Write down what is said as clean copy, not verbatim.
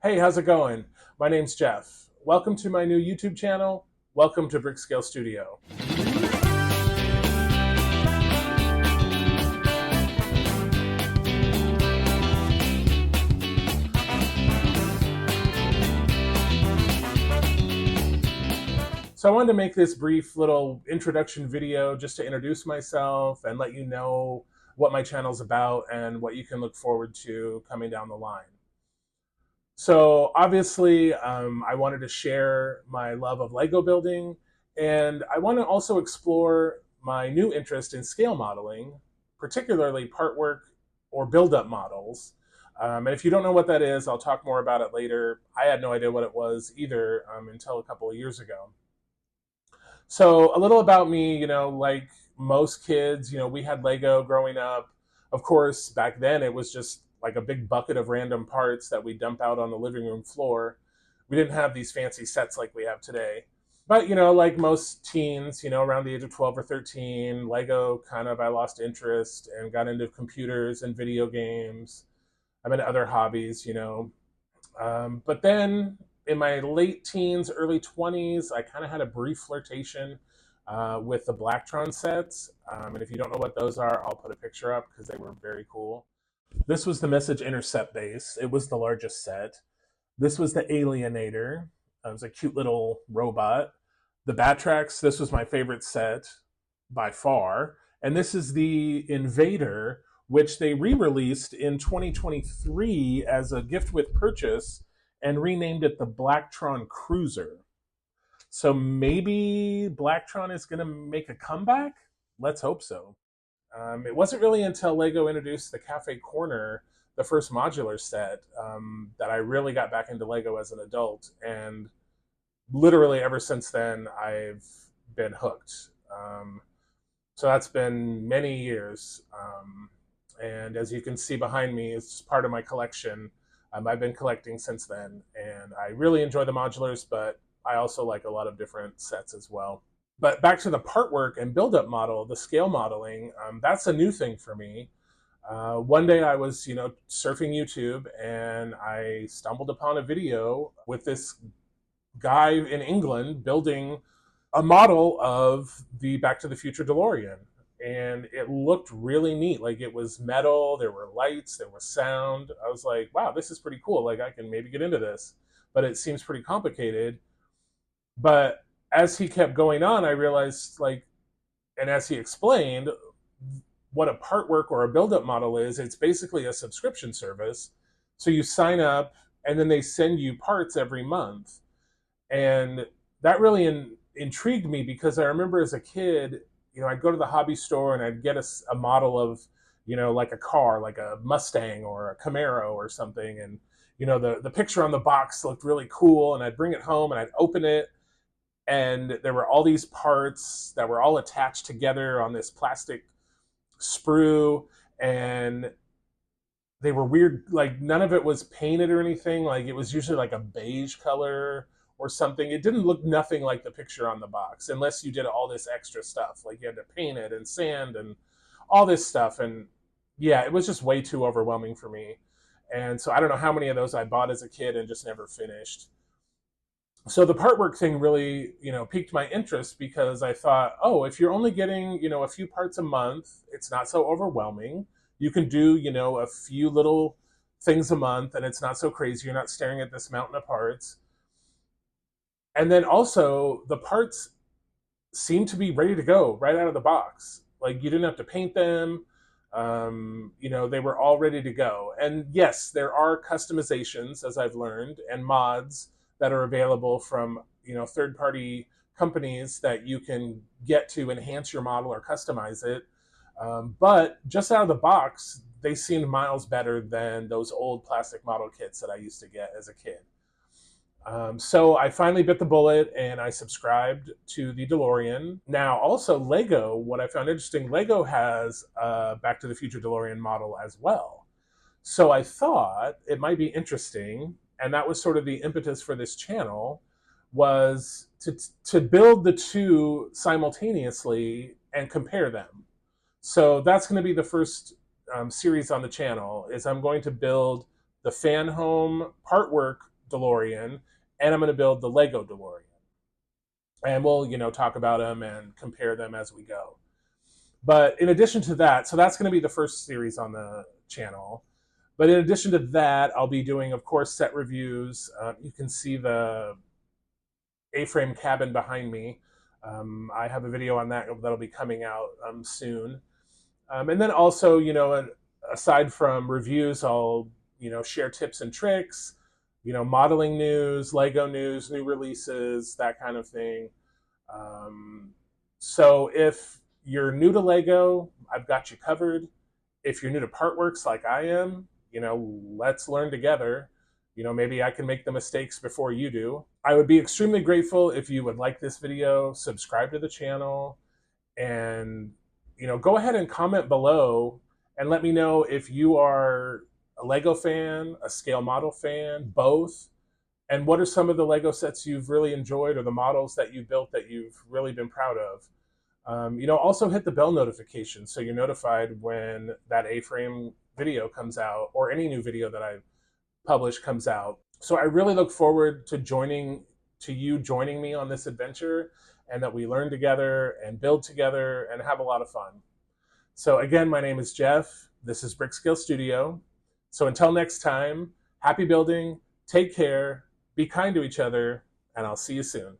Hey, how's it going? My name's Jeff. Welcome to my new YouTube channel. Welcome to BrickScale Studio. So I wanted to make this brief little introduction video just to introduce myself and let you know what my channel's about and what you can look forward to coming down the line. So obviously, I wanted to share my love of Lego building, and I want to also explore my new interest in scale modeling, particularly partwork or build-up models. And if you don't know what that is, I'll talk more about it later. I had no idea what it was either until a couple of years ago. So a little about me, like most kids, we had Lego growing up. Of course, back then it was just like a big bucket of random parts that we dump out on the living room floor. We didn't have these fancy sets like we have today. But, like most teens, around the age of 12 or 13, Lego I lost interest and got into computers and video games. I'm into other hobbies. But then in my late teens, early 20s, I kind of had a brief flirtation with the Blacktron sets. And if you don't know what those are, I'll put a picture up because they were very cool. This was the Message Intercept base. It was the largest set. This was the Alienator. It was a cute little robot. The Batrax, this was my favorite set by far. And this is the Invader, which they re-released in 2023 as a gift with purchase and renamed it the Blacktron Cruiser. So maybe Blacktron is going to make a comeback? Let's hope so. It wasn't really until Lego introduced the Cafe Corner, the first modular set, that I really got back into Lego as an adult. And literally ever since then, I've been hooked. So that's been many years. And as you can see behind me, it's part of my collection. I've been collecting since then, and I really enjoy the modulars, but I also like a lot of different sets as well. But back to the partwork and build-up model, the scale modeling, that's a new thing for me. One day I was, surfing YouTube, and I stumbled upon a video with this guy in England building a model of the Back to the Future DeLorean. And it looked really neat. Like, it was metal, there were lights, there was sound. I was like, wow, this is pretty cool. Like, I can maybe get into this. But it seems pretty complicated. But as he kept going on, I realized, and as he explained, what a partwork or a build-up model is, it's basically a subscription service. So you sign up, and then they send you parts every month. And that really intrigued me because I remember as a kid, I'd go to the hobby store and I'd get a model of, like a car, like a Mustang or a Camaro or something. And, the picture on the box looked really cool. And I'd bring it home and I'd open it. And there were all these parts that were all attached together on this plastic sprue. And they were weird, like none of it was painted or anything. Like it was usually like a beige color or something. It didn't look nothing like the picture on the box unless you did all this extra stuff. Like you had to paint it and sand and all this stuff. And yeah, it was just way too overwhelming for me. And so I don't know how many of those I bought as a kid and just never finished. So the partwork thing really, piqued my interest because I thought, oh, if you're only getting, a few parts a month, it's not so overwhelming. You can do, a few little things a month and it's not so crazy. You're not staring at this mountain of parts. And then also the parts seem to be ready to go right out of the box. Like you didn't have to paint them. They were all ready to go. And yes, there are customizations, as I've learned, and mods that are available from, third-party companies that you can get to enhance your model or customize it. But just out of the box, they seemed miles better than those old plastic model kits that I used to get as a kid. So I finally bit the bullet and I subscribed to the DeLorean. Now, also Lego, what I found interesting, Lego has a Back to the Future DeLorean model as well. So I thought it might be interesting, and that was sort of the impetus for this channel, was to build the two simultaneously and compare them. So that's going to be the first series on the channel, is I'm going to build the Fanhome partwork DeLorean, and I'm going to build the Lego DeLorean. And we'll, talk about them and compare them as we go. But in addition to that, so that's going to be the first series on the channel. But in addition to that, I'll be doing, of course, set reviews. You can see the A-frame cabin behind me. I have a video on that that'll be coming out soon. And then also, aside from reviews, I'll, share tips and tricks, modeling news, Lego news, new releases, that kind of thing. So if you're new to Lego, I've got you covered. If you're new to Partworks like I am, let's learn together. Maybe I can make the mistakes before you do. I would be extremely grateful if you would like this video, subscribe to the channel, and go ahead and comment below and let me know if you are a Lego fan, a scale model fan, both, and what are some of the Lego sets you've really enjoyed or the models that you built that you've really been proud of. Also hit the bell notification so you're notified when that A-frame video comes out or any new video that I publish comes out. So I really look forward to you joining me on this adventure, and that we learn together and build together and have a lot of fun. So again, my name is Jeff. This is BrickScale Studio. So until next time, happy building, take care, be kind to each other, and I'll see you soon.